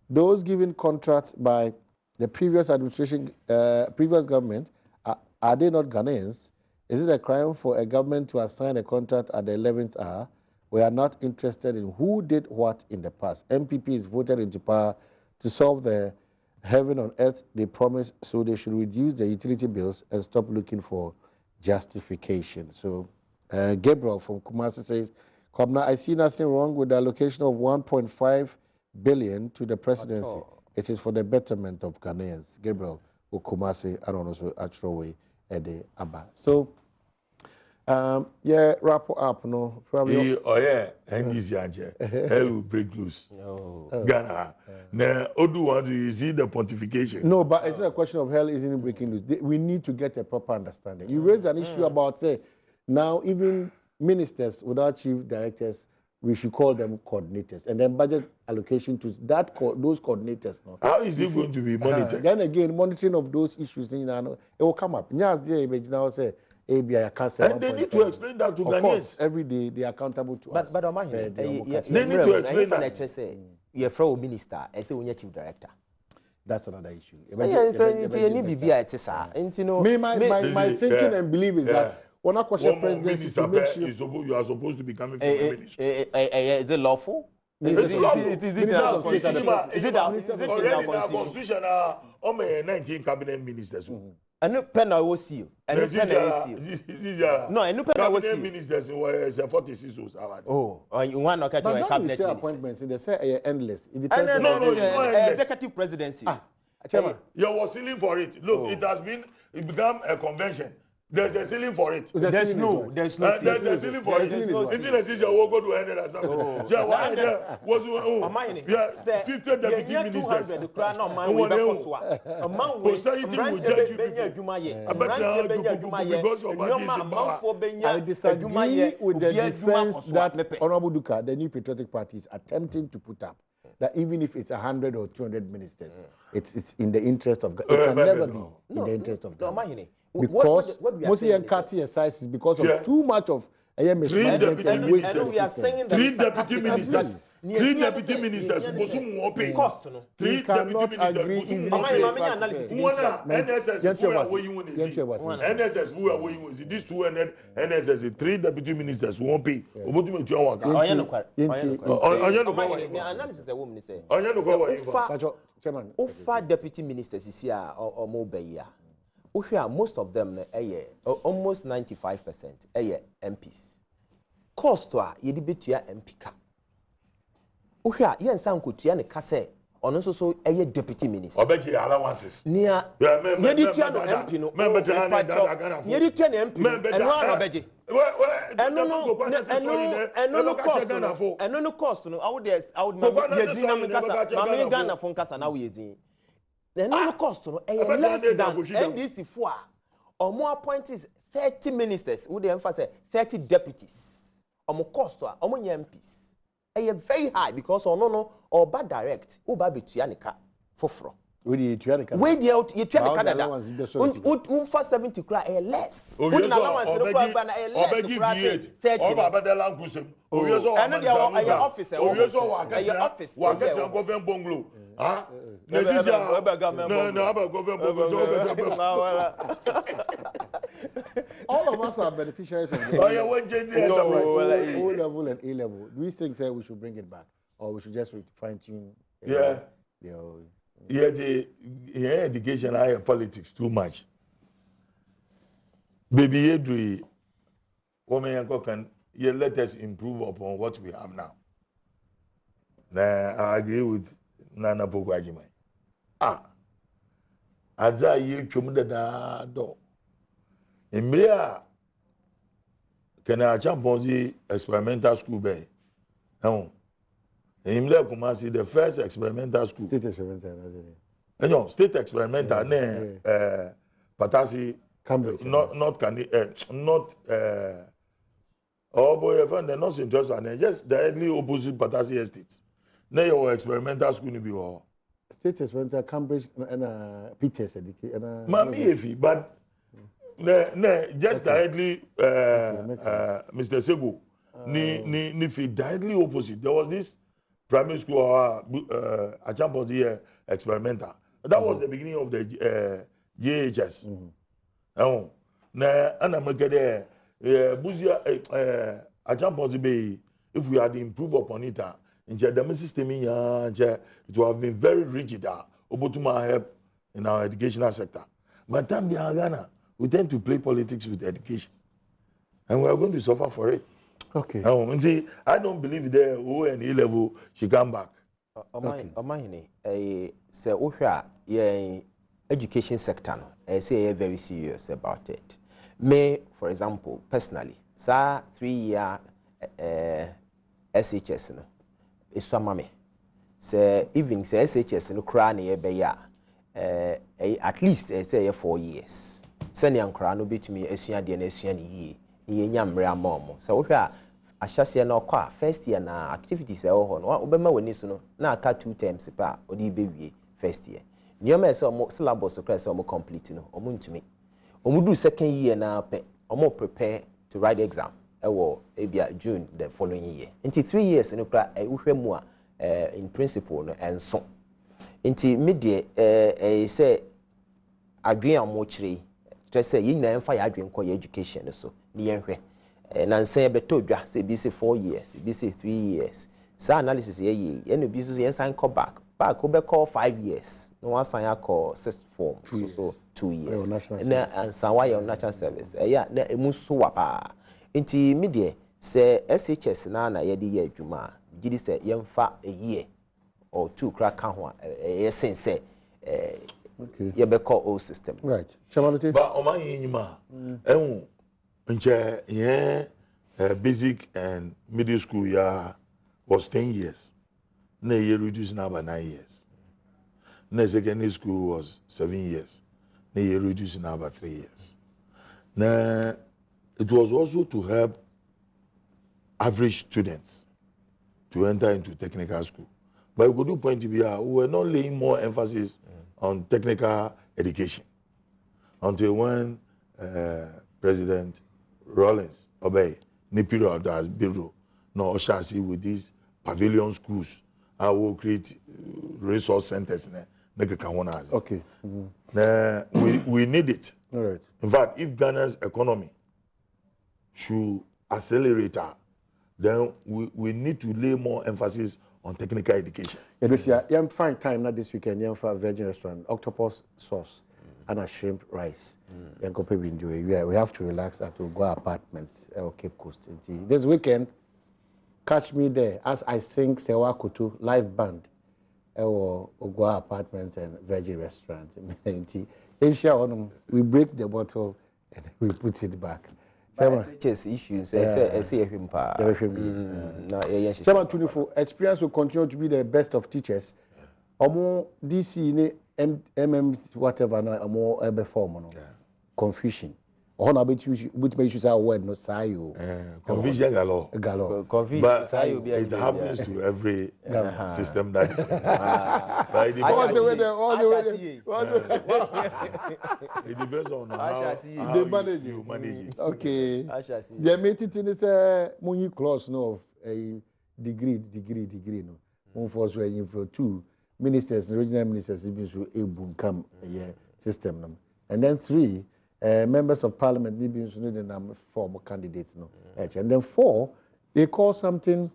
those given contracts by the previous administration, previous government, are they not Ghanaians? Is it a crime for a government to assign a contract at the 11th hour? We are not interested in who did what in the past. MPP is voted into power to solve the heaven on earth they promised, so they should reduce their utility bills and stop looking for justification. So Gabriel from Kumasi says, Kobna, I see nothing wrong with the allocation of 1.5 billion to the presidency. It is for the betterment of Ghanaians. Gabriel Kumasi, I don't know, actual way, Ede Abba. So Yeah, wrap up, no, probably. Oh yeah, and this year, hell will break loose. Ghana. Now, Odu want to see the pontification. No, but it's not a question of hell isn't breaking loose. We need to get a proper understanding. You raise an issue about, say, now even ministers without chief directors, we should call them coordinators, and then budget allocation to those coordinators. No? How is it going to be monitored? Then again, monitoring of those issues, it will come up. Now say, ABI, I can't say. And they need to explain that to Ghanaians. Of course, every day they are accountable to us. But they need to explain that. You're from minister, I say, when you're chief director. That's another issue. My thinking and belief is that when I question presidency to make sure you are supposed to be coming from the ministry. Is it lawful? Is it in our constitution? 19 cabinet ministers. And no pen I will seal. And no pen I will seal. No, and no pen I will seal. Ministers were 46 years. Oh, you want to catch your cabinet appointments? They say endless. It depends. No, it's not endless. Executive presidency. Chairman, you was sealing for it. Look, it became a convention. There's a ceiling for it. There's no there's a ceiling for it. International will go to end as yeah, 50 deputy ministers. I disagree with the defense that Honorable Duka, the New Patriotic Party, is attempting to put up. That even if it's 100 or 200 ministers, it's in the interest of God. It can never be in the interest of God. Because mostly Nkati size is because of too much of Three deputy ministers. Three deputy ministers. Cost, no? Three deputy ministers. NSS who are weighing these two and NSS. Three deputy ministers won't pay. Ufa deputy ministers is here or more by most of them almost 95% MPs. Cost to ye debetua MP ka. Uhia yen san kotua ne kase ono so deputy minister. Obeji allowances. Nia ye detua no MP no. Ye detua ne MP. Eno an obeji. Eno no cost no. I would ye din am kasa. Ma me Ghana fon kasa na we din. The no cost no less than NDC for or more appointees 30 ministers would emphasize 30 deputies or more cost or more MPs. Very high because no or bad direct uba bituanika for fro. We the Tuanica. We the Tuanica. For 70 cry less. Wouldn't allowance no cry ban less. 30. Officer. Office. All of us are beneficiaries of O level and A level. Do we think we should bring it back, or we should just fine tune? The education, higher politics too much. Baby Edri, woman can let us improve upon what we have now. I agree with Nana Pogwajima. As I yield to do. Emilia can I jump on the experimental school bay? No. Emilia Kumasi, the first experimental school. State experimental, no, state experimental, Patasi, Cambridge. Not oh boy, they're not interested, and just directly opposite Patasi estates. Now your experimental school be all. State experimental, Cambridge, and Peters, Mami, but just directly, Mr. Sego, ni directly opposite. There was this primary school, a champion here experimental. That was the beginning of the GHS. Now, and I'm there, Buzia, a champion be if we had improved upon it. In the system, it would have been very rigid. Obotuma help in our educational sector. But time behind Ghana, we tend to play politics with education, and we are going to suffer for it. Okay. I don't believe the O and A level she come back. Say education sector no, I say very serious about it Me, for example, personally, sa 3-year SHS no, is me. Say even say SHS no kra na ye be ya at least say 4 years. Send yan kra no betumi asua de na asua ne yie. Ye nya mre amom. So wo hwa ahyase na okwa first year na activities e ho no obema wani so no na aka 2 terms pa odi be wie first year. Nyoma say omo syllabus kra say omo complete no omo ntumi. Omo do second year na pe omo prepare to write the exam. Ewo ebia June the following year. Into 3 years no kra wo hwa mu a in principle no and so inti media say adwen amo kire tre say yin na emfa ya adwen ko education so ni yenhwe na nsan beto dwa say bi say 4 years bi say 3 years sa analysis ye no bi so yen san come back we call 5 years no one san ya call 6 form so 2 years na ansan wa your national service ya na emu so wa pa inti media say SHS na ye di ye adwuma gidi say yemfa a year or 2 crack ho sen say okay ye be call old system right chabalete but o man yima ehun nche ye basic and middle school ya was 10 years na ye reduce now by 9 years na secondary school was 7 years na ye reduce now by 3 years na it was also to help average students to enter into technical school. But we could do point to be we were not laying more emphasis on technical education until when President Rawlings obey the period as bureau no Oshasi with these pavilion schools. I will create resource centers. Okay. We need it. All right. In fact, if Ghana's economy should accelerate, then we need to lay more emphasis on technical education. You find time not this weekend. You have Virgin Restaurant, octopus sauce, and a shrimp rice. We have to relax at Ogoa Apartments or Cape Coast. This weekend, catch me there as I sing Sewa Kutu live band or Ogoa Apartments and Virgin Restaurant. We break the bottle and we put it back. Chess issues, say him pa. Chairman 24, experience will continue to be the best of teachers. Omo DC MM whatever no omo ebe form no. Confusion. On a bit use our word no sayo. Confusion galore. Confusion but it happens to every system that is. It depends on how you manage it. Okay. The meeting is a money clause no of a degree no. One for for 2 ministers, regional ministers able come system and then 3 members of parliament need to form candidates no. And then 4 they call something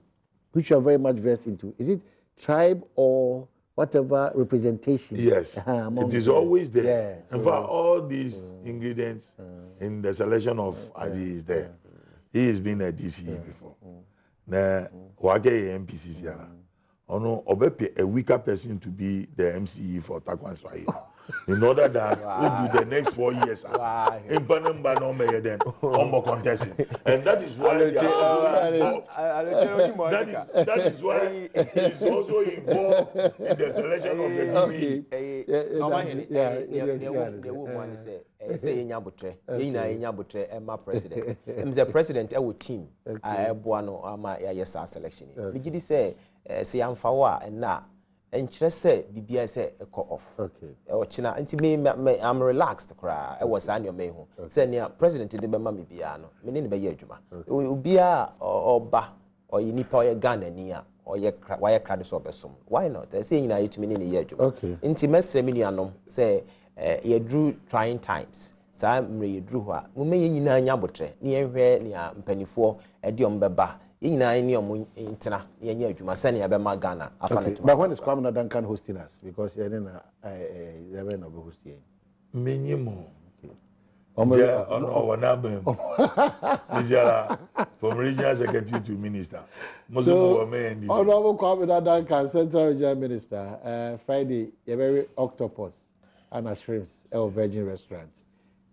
which you are very much versed into. Is it tribe or whatever representation? Yes, it is always there. Yeah, in fact, all these ingredients in the selection of Adi is there. He has been a DCE before. Now, wage MPCC a weaker person to be the MCE for Takwan Swahili. In order that we'll do the next 4 years in Panamba no may then contesting. And that is why that is why he is also involved in the selection of the DCE. President team selection. Say and now and just say BBI say a call off. Okay. Or China anti me I'm relaxed cry. I was on your main home. Say near President de Mammy Biano, meaning by Yajuma. Ubia or Ba or you nipa or Ghana near or your wire credits or some. Why not? I say you to mean Yajuma. Okay. Intimate seminianum say you drew trying times. Sam re drew her. Mummy in Yabutre, near where near Penny4, a diom beba. But when is Kwame Duncan hosting us? Because they were not hosting. Minimum. From regional secretary to minister. So, Honorable Kwame Duncan, Central Regional Minister, Friday, a very octopus and a shrimps, a Virgin Restaurant.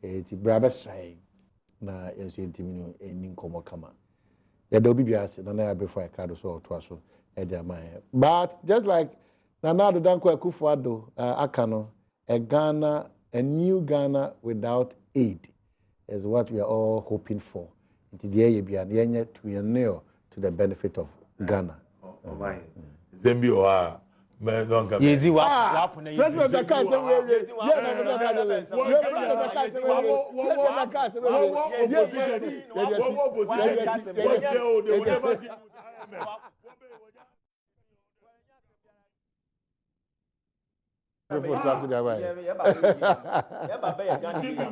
It's Brabus trying. na yenso yentimi no eni nkomo kama ya do bi biase na na before I card so to aso e dey am but just like Nana Addo Dankwa Akufo-Addo aka no a new Ghana without aid is what we are all hoping for. To the the benefit of Ghana. Zembi oa me don come. President Dakar say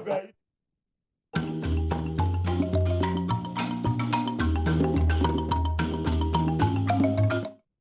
we